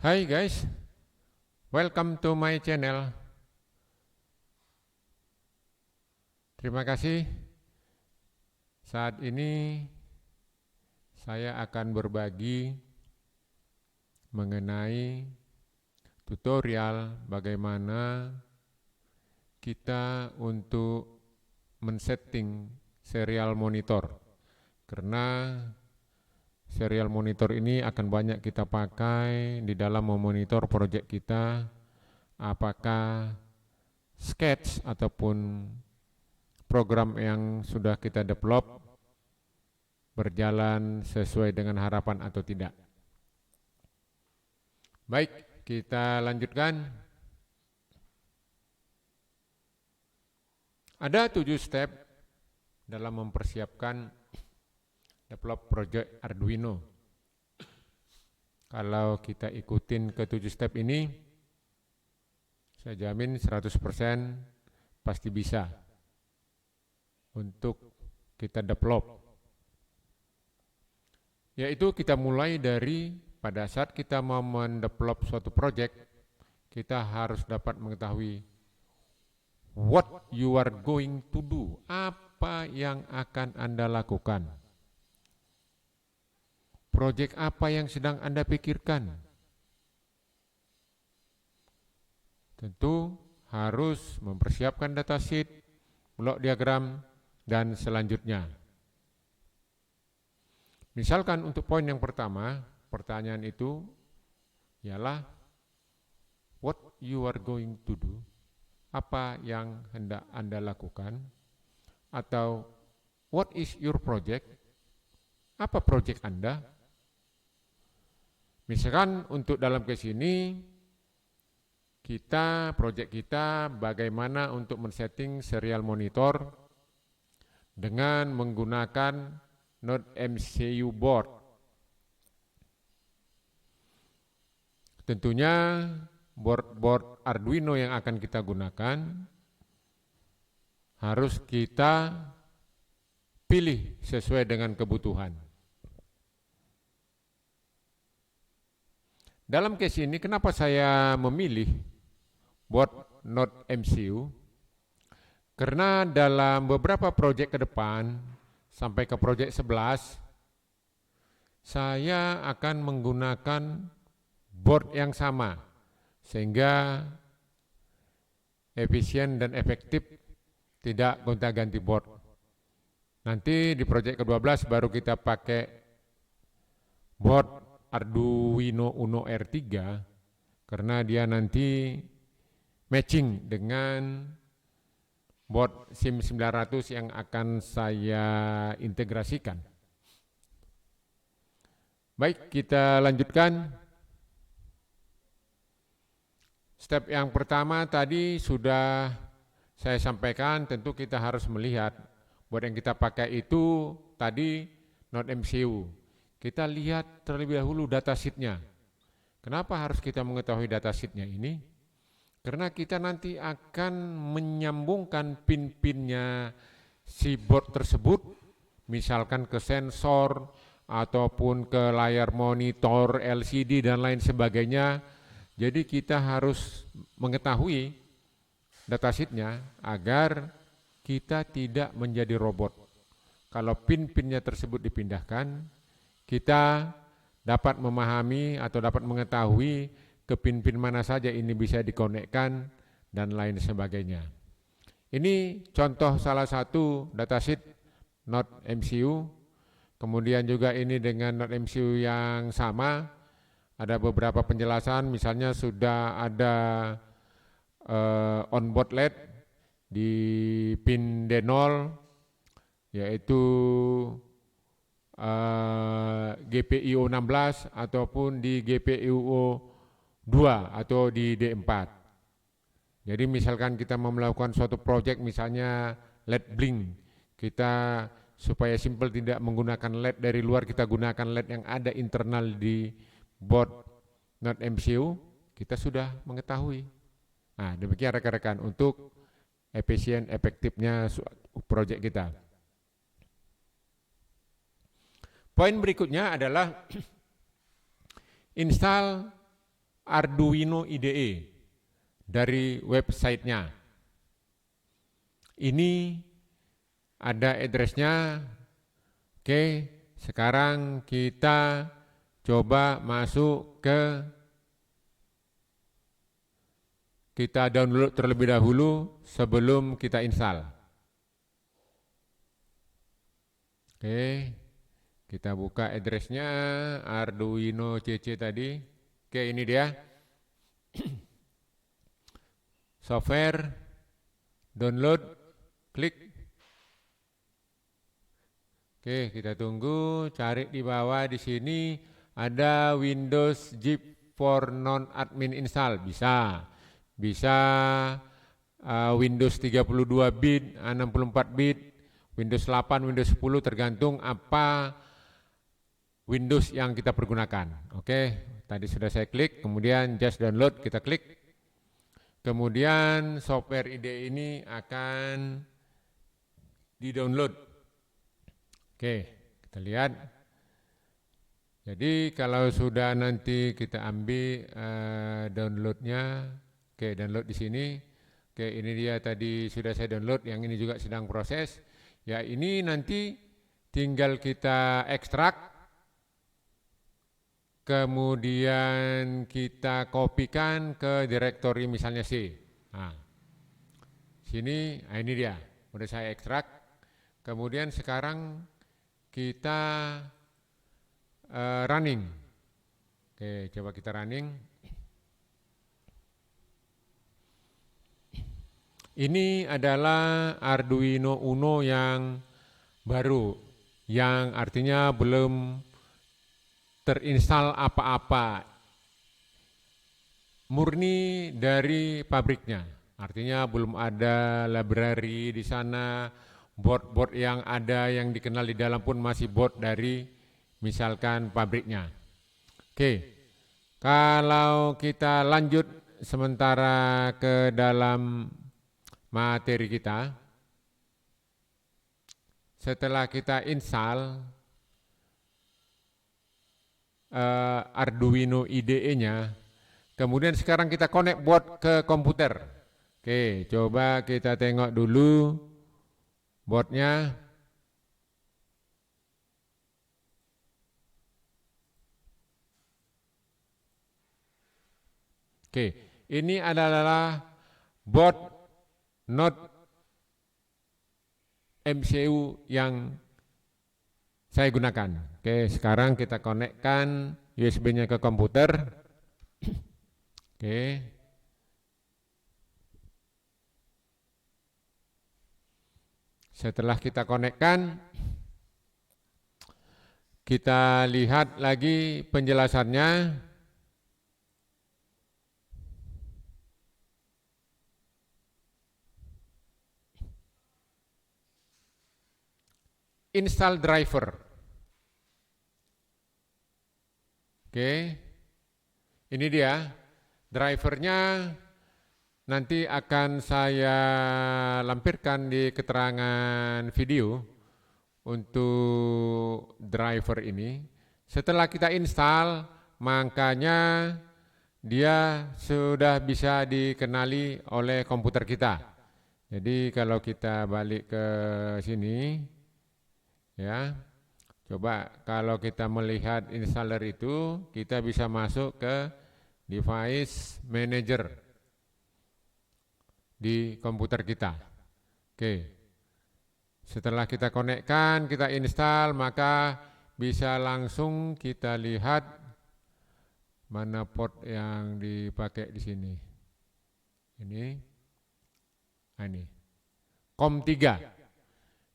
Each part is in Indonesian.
Hai guys, welcome to my channel. Terima kasih. Saat ini saya akan berbagi mengenai tutorial bagaimana kita untuk men-setting serial monitor. Karena serial monitor ini akan banyak kita pakai di dalam memonitor proyek kita, apakah sketch ataupun program yang sudah kita develop berjalan sesuai dengan harapan atau tidak. Baik, kita lanjutkan. Ada 7 step dalam mempersiapkan develop project Arduino. Kalau kita ikutin ke 7 step ini, saya jamin 100% pasti bisa untuk kita develop. Yaitu kita mulai dari pada saat kita mau mendevelop suatu project, kita harus dapat mengetahui what you are going to do, apa yang akan Anda lakukan. Project apa yang sedang Anda pikirkan? Tentu harus mempersiapkan datasheet, blok diagram, dan selanjutnya. Misalkan untuk poin yang pertama, pertanyaan itu ialah what you are going to do, apa yang hendak Anda lakukan, atau what is your project, apa project Anda. Misalkan untuk dalam case ini, project kita bagaimana untuk men-setting serial monitor dengan menggunakan Node MCU board. Tentunya board Arduino yang akan kita gunakan harus kita pilih sesuai dengan kebutuhan. Dalam case ini kenapa saya memilih board Node MCU? Karena dalam beberapa proyek ke depan sampai ke proyek 11 saya akan menggunakan board yang sama sehingga efisien dan efektif, tidak gonta-ganti board. Nanti di proyek ke-12 baru kita pakai board Arduino Uno R3 karena dia nanti matching dengan board SIM900 yang akan saya integrasikan. Baik, kita lanjutkan. Step yang pertama tadi sudah saya sampaikan, tentu kita harus melihat board yang kita pakai itu tadi Node MCU. Kita lihat terlebih dahulu datasheetnya. Kenapa harus kita mengetahui datasheetnya ini? Karena kita nanti akan menyambungkan pin-pinnya si board tersebut, misalkan ke sensor ataupun ke layar monitor, LCD dan lain sebagainya. Jadi kita harus mengetahui datasheetnya agar kita tidak menjadi robot. Kalau pin-pinnya tersebut dipindahkan, kita dapat memahami atau dapat mengetahui ke pin-pin mana saja ini bisa dikonekkan dan lain sebagainya. Ini contoh salah satu datasheet Node MCU. Kemudian juga ini dengan Node MCU yang sama, ada beberapa penjelasan, misalnya sudah ada onboard LED di pin D0, yaitu GPIO 16 ataupun di GPIO 2 atau di D4. Jadi misalkan kita mau melakukan suatu project misalnya LED blink, kita supaya simple tidak menggunakan LED dari luar, kita gunakan LED yang ada internal di board Node MCU, kita sudah mengetahui. Nah, demikian rekan-rekan untuk efisien efektifnya project kita. Poin berikutnya adalah install Arduino IDE dari websitenya. Ini ada address-nya. Oke, sekarang kita coba masuk kita download terlebih dahulu sebelum kita install. Oke, kita buka address-nya Arduino CC tadi. Oke, ini dia. Software, download, klik. Oke, kita tunggu, cari di bawah di sini ada Windows Zip for non-admin install. Bisa Windows 32 bit, 64 bit, Windows 8, Windows 10 tergantung apa Windows yang kita pergunakan. Oke, tadi sudah saya klik, kemudian just download, kita klik. Kemudian software IDE ini akan di-download. Oke, kita lihat. Jadi kalau sudah nanti kita ambil downloadnya, oke, download di sini. Oke, ini dia tadi sudah saya download, yang ini juga sedang proses. Ya, ini nanti tinggal kita ekstrak, kemudian kita kopikan ke direktori misalnya C. Nah, sini, nah ini dia, udah saya ekstrak. Kemudian sekarang kita running. Oke, coba kita running. Ini adalah Arduino Uno yang baru, yang artinya belum terinstall apa-apa, murni dari pabriknya. Artinya belum ada library di sana, board-board yang ada yang dikenal di dalam pun masih board dari misalkan pabriknya. Oke, kalau kita lanjut sementara ke dalam materi kita, setelah kita install Arduino IDE-nya, kemudian sekarang kita connect board ke komputer. Oke, coba kita tengok dulu boardnya. Oke, ini adalah board Node MCU yang saya gunakan. Oke, sekarang kita konekkan USB-nya ke komputer. Oke. Setelah kita konekkan, kita lihat lagi penjelasannya. Install driver. Oke, ini dia drivernya. Nanti akan saya lampirkan di keterangan video untuk driver ini. Setelah kita install, makanya dia sudah bisa dikenali oleh komputer kita. Jadi kalau kita balik ke sini, ya, coba kalau kita melihat installer itu, kita bisa masuk ke device manager di komputer kita. Oke, setelah kita konekkan, kita install, maka bisa langsung kita lihat mana port yang dipakai di sini. Ini COM3.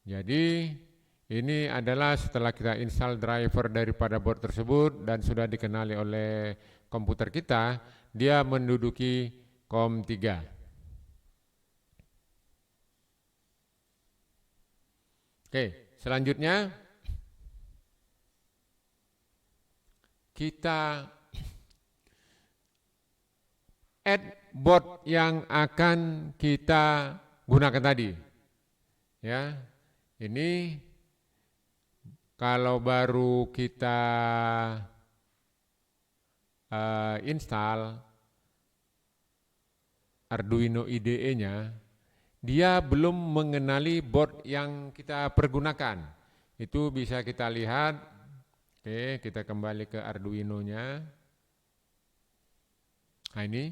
Jadi ini adalah setelah kita install driver daripada board tersebut dan sudah dikenali oleh komputer kita, dia menduduki COM3. Oke, selanjutnya kita add board yang akan kita gunakan tadi. Ya, ini kalau baru kita install Arduino IDE-nya, dia belum mengenali board yang kita pergunakan. Itu bisa kita lihat. Oke, kita kembali ke Arduino-nya. Nah ini.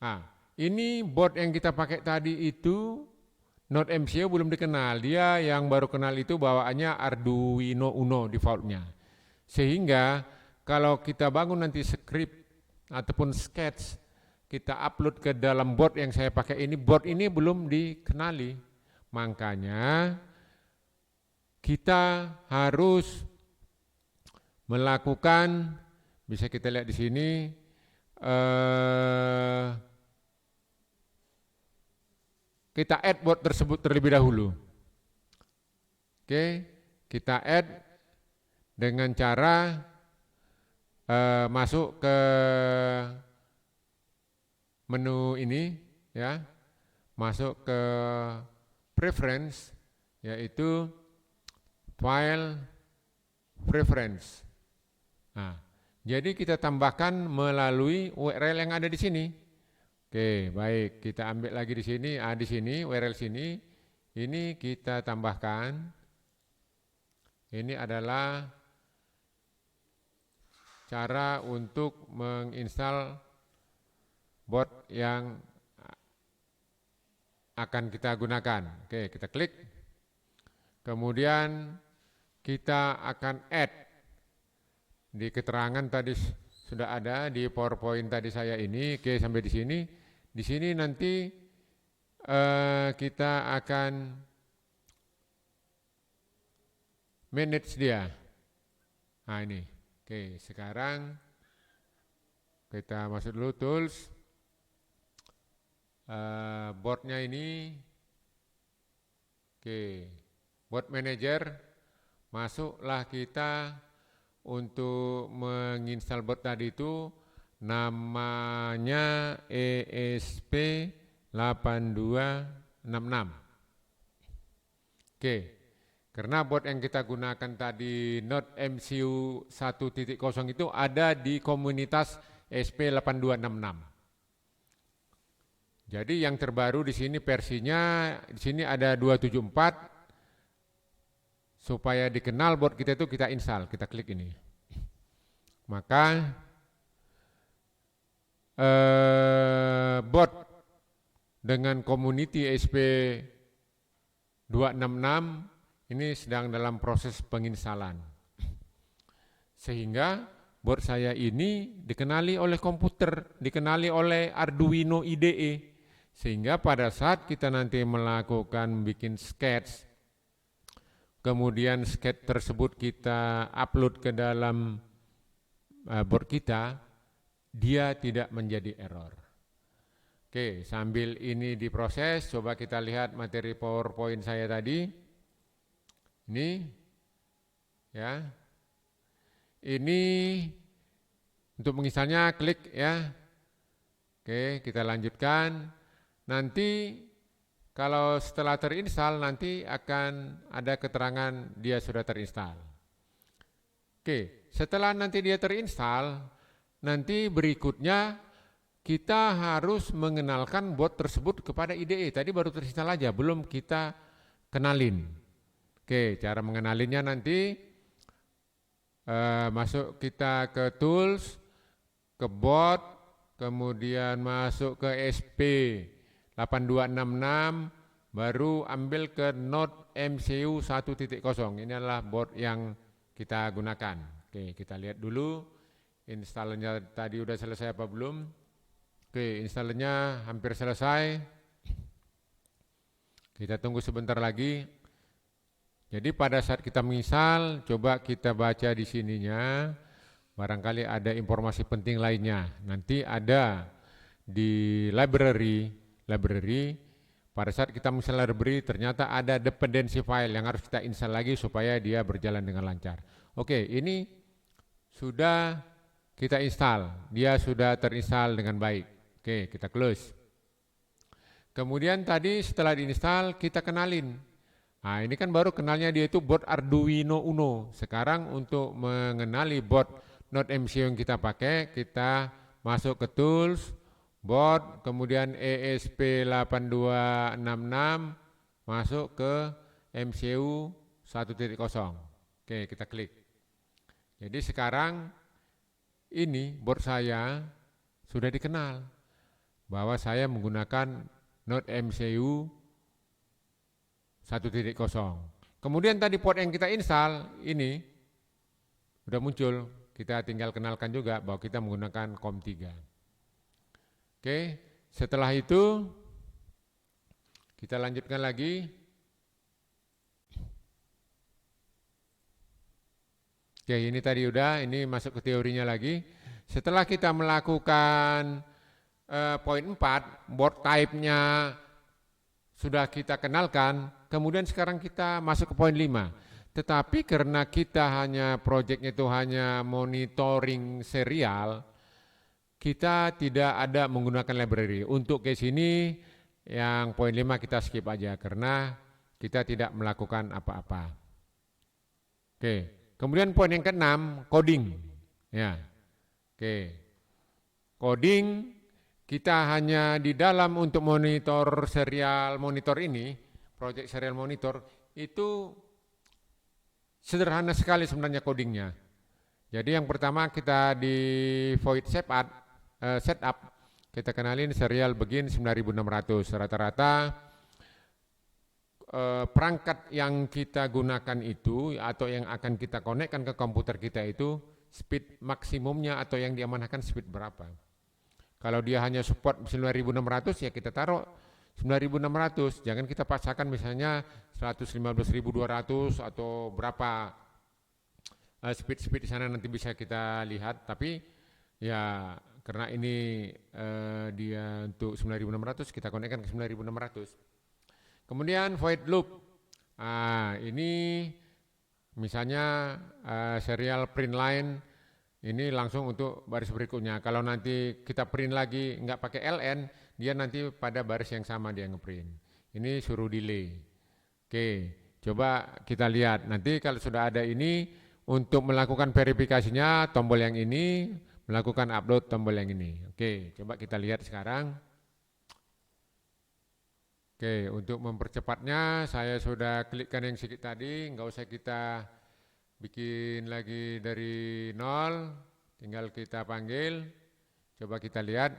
Nah, ini board yang kita pakai tadi itu Node MCU belum dikenal. Dia yang baru kenal itu bawaannya Arduino Uno defaultnya. Sehingga kalau kita bangun nanti script ataupun sketch, kita upload ke dalam board yang saya pakai ini, board ini belum dikenali. Makanya kita harus melakukan, bisa kita lihat di sini, kita add board tersebut terlebih dahulu. Oke, kita add dengan cara masuk ke menu ini, ya, masuk ke preference, yaitu file preference. Nah, jadi kita tambahkan melalui URL yang ada di sini. Oke, baik, kita ambil lagi di sini, di sini URL sini, ini kita tambahkan. Ini adalah cara untuk menginstal board yang akan kita gunakan. Oke, kita klik. Kemudian kita akan add. Di keterangan tadi sudah ada di PowerPoint tadi saya ini. Oke, sampai di sini. Di sini nanti kita akan manage dia. Nah ini. Oke, sekarang kita masuk dulu tools, boardnya ini, oke, board manager, masuklah kita untuk menginstal board tadi itu, namanya ESP8266. Oke. Karena board yang kita gunakan tadi Node MCU 1.0 itu ada di komunitas SP8266. Jadi yang terbaru di sini versinya, di sini ada 274. Supaya dikenal board kita itu kita install, kita klik ini. Maka board dengan community SP266 ini sedang dalam proses penginstalan. Sehingga board saya ini dikenali oleh komputer, dikenali oleh Arduino IDE. Sehingga pada saat kita nanti melakukan bikin sketch, kemudian sketch tersebut kita upload ke dalam board kita, dia tidak menjadi error. Oke, sambil ini diproses, coba kita lihat materi PowerPoint saya tadi. Ini, ya, ini untuk menginstalnya klik ya. Oke, kita lanjutkan. Nanti kalau setelah terinstall nanti akan ada keterangan dia sudah terinstall. Oke, setelah nanti dia terinstall, nanti berikutnya kita harus mengenalkan board tersebut kepada IDE. Tadi baru terinstall aja, belum kita kenalin. Oke, cara mengenalinya nanti masuk kita ke tools, ke board, kemudian masuk ke SP8266, baru ambil ke Node MCU 1.0. Ini adalah board yang kita gunakan. Oke, kita lihat dulu installernya tadi udah selesai apa belum. Oke, installernya hampir selesai. Kita tunggu sebentar lagi. Jadi pada saat kita menginstal, coba kita baca di sininya, barangkali ada informasi penting lainnya. Nanti ada di library, pada saat kita menginstal library ternyata ada dependency file yang harus kita install lagi supaya dia berjalan dengan lancar. Oke, ini sudah kita install, dia sudah terinstall dengan baik. Oke, kita close. Kemudian tadi setelah diinstal kita kenalin Nah, ini kan baru kenalnya dia itu board Arduino Uno. Sekarang untuk mengenali board Node MCU yang kita pakai, kita masuk ke tools, board, kemudian ESP8266, masuk ke MCU 1.0. Oke, kita klik. Jadi sekarang ini board saya sudah dikenal bahwa saya menggunakan Node MCU 1.0. Kemudian tadi port yang kita install ini sudah muncul, kita tinggal kenalkan juga bahwa kita menggunakan COM3. Oke, setelah itu kita lanjutkan lagi. Oke, ini tadi udah, ini masuk ke teorinya lagi. Setelah kita melakukan poin 4, board type-nya sudah kita kenalkan, kemudian sekarang kita masuk ke poin 5. Tetapi karena kita hanya project itu hanya monitoring serial, kita tidak ada menggunakan library. Untuk case ini yang poin 5 kita skip aja karena kita tidak melakukan apa-apa. Oke, kemudian poin yang ke-6, coding. Ya. Oke. Coding kita hanya di dalam untuk monitor serial monitor ini, project serial monitor, itu sederhana sekali sebenarnya codingnya. Jadi yang pertama kita di void setup, kita kenalin serial begin 9600. Rata-rata perangkat yang kita gunakan itu atau yang akan kita konekkan ke komputer kita itu speed maksimumnya atau yang diamanahkan speed berapa. Kalau dia hanya support 9600 ya kita taruh 9600, jangan kita paksakan misalnya 115200 atau berapa speed di sana nanti bisa kita lihat, tapi ya karena ini dia untuk 9600 kita konekkan ke 9600. Kemudian void loop. Ini misalnya serial print line ini langsung untuk baris berikutnya. Kalau nanti kita print lagi nggak pakai LN, dia nanti pada baris yang sama dia ngeprint. Ini suruh delay. Oke, coba kita lihat. Nanti kalau sudah ada ini, untuk melakukan verifikasinya tombol yang ini, melakukan upload tombol yang ini. Oke, coba kita lihat sekarang. Oke, untuk mempercepatnya saya sudah klikkan yang sedikit tadi, nggak usah kita bikin lagi dari nol, tinggal kita panggil, coba kita lihat.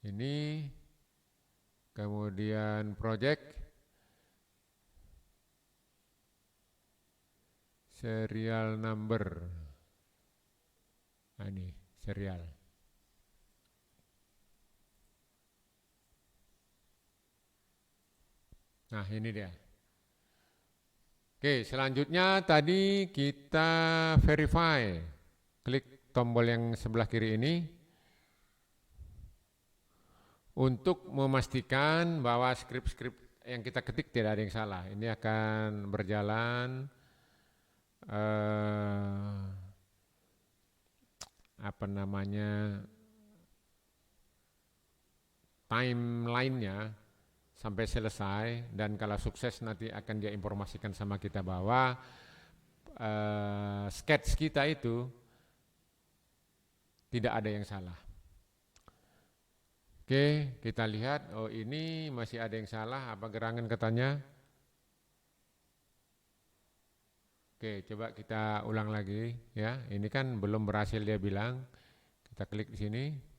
Ini, kemudian project, serial number, ini serial. Nah ini dia. Oke, selanjutnya tadi kita verify. Klik tombol yang sebelah kiri ini. Untuk memastikan bahwa skrip-skrip yang kita ketik tidak ada yang salah. Ini akan berjalan timeline-nya sampai selesai, dan kalau sukses nanti akan dia informasikan sama kita bahwa sketch kita itu tidak ada yang salah. Oke, kita lihat, oh ini masih ada yang salah, apa gerangan katanya. Oke, coba kita ulang lagi ya. Ini kan belum berhasil dia bilang. Kita klik di sini.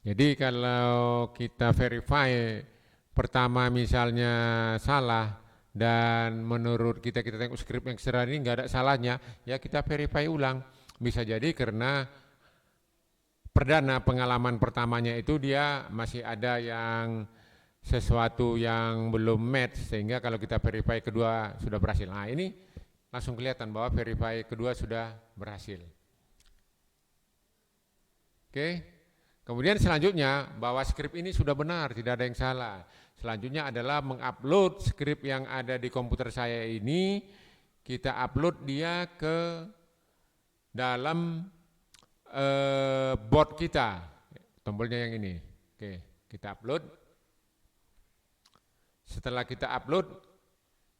Jadi kalau kita verify pertama misalnya salah dan menurut kita tengok skrip yang secara ini nggak ada salahnya, ya kita verify ulang. Bisa jadi karena perdana pengalaman pertamanya itu dia masih ada yang sesuatu yang belum match, sehingga kalau kita verify kedua sudah berhasil. Nah ini langsung kelihatan bahwa verify kedua sudah berhasil. Oke. Kemudian selanjutnya bahwa skrip ini sudah benar, tidak ada yang salah. Selanjutnya adalah mengupload skrip yang ada di komputer saya ini, kita upload dia ke dalam board kita. Tombolnya yang ini. Oke, kita upload. Setelah kita upload,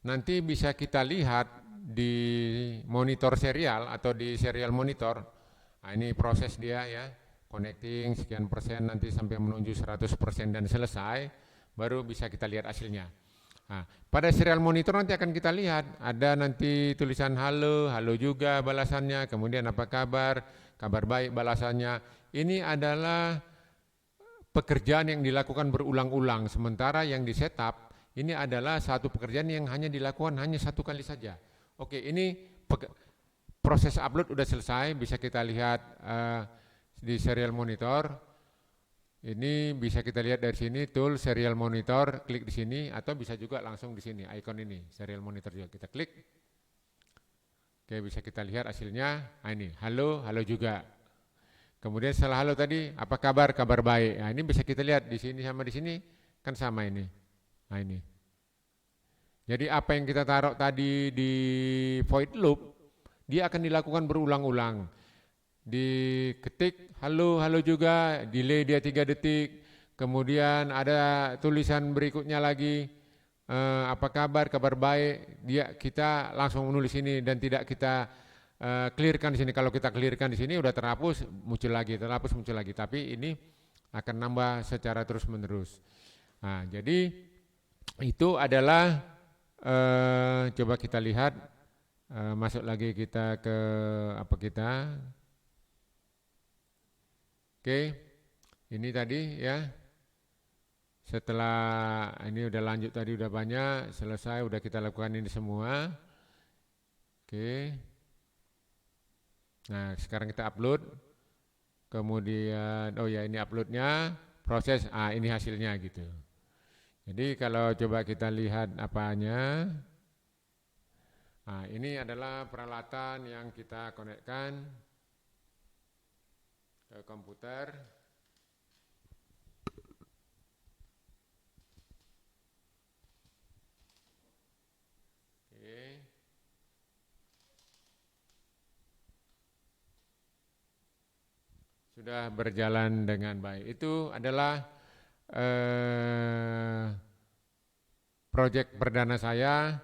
nanti bisa kita lihat di monitor serial atau di serial monitor. Nah, ini proses dia ya, connecting sekian persen nanti sampai menuju 100% dan selesai, baru bisa kita lihat hasilnya. Nah, pada serial monitor nanti akan kita lihat, ada nanti tulisan halo, halo juga balasannya, kemudian apa kabar, kabar baik balasannya. Ini adalah pekerjaan yang dilakukan berulang-ulang, sementara yang di setup ini adalah satu pekerjaan yang hanya dilakukan hanya satu kali saja. Oke, ini proses upload udah selesai, bisa kita lihat di serial monitor. Ini bisa kita lihat dari sini, tool serial monitor, klik di sini, atau bisa juga langsung di sini, icon ini, serial monitor juga kita klik. Oke, bisa kita lihat hasilnya. Nah ini, halo, halo juga. Kemudian setelah halo tadi, apa kabar? Kabar baik. Nah ini bisa kita lihat di sini sama di sini, kan sama ini. Nah ini. Jadi apa yang kita taruh tadi di void loop, dia akan dilakukan berulang-ulang. Diketik halo, halo juga, delay dia 3 detik, kemudian ada tulisan berikutnya lagi, apa kabar, kabar baik, kita langsung menulis ini dan tidak kita clearkan di sini. Kalau kita clearkan di sini udah terhapus, muncul lagi, terhapus, muncul lagi, tapi ini akan nambah secara terus menerus. Nah, jadi itu adalah coba kita lihat, masuk lagi kita ke apa kita. Oke, ini tadi ya. Setelah ini udah lanjut tadi udah banyak, selesai udah kita lakukan ini semua. Oke. Nah, sekarang kita upload. Kemudian oh ya ini uploadnya, proses ini hasilnya gitu. Jadi kalau coba kita lihat apanya. Nah, ini adalah peralatan yang kita konekkan ke komputer. Oke. Sudah berjalan dengan baik. Itu adalah proyek perdana saya.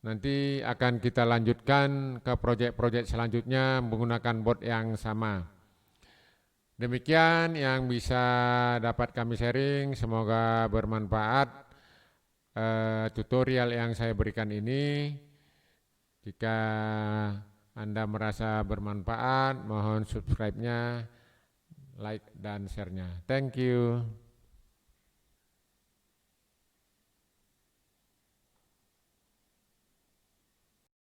Nanti akan kita lanjutkan ke proyek-proyek selanjutnya menggunakan bot yang sama. Demikian yang bisa dapat kami sharing, semoga bermanfaat tutorial yang saya berikan ini. Jika Anda merasa bermanfaat, mohon subscribe-nya, like dan share-nya. Thank you.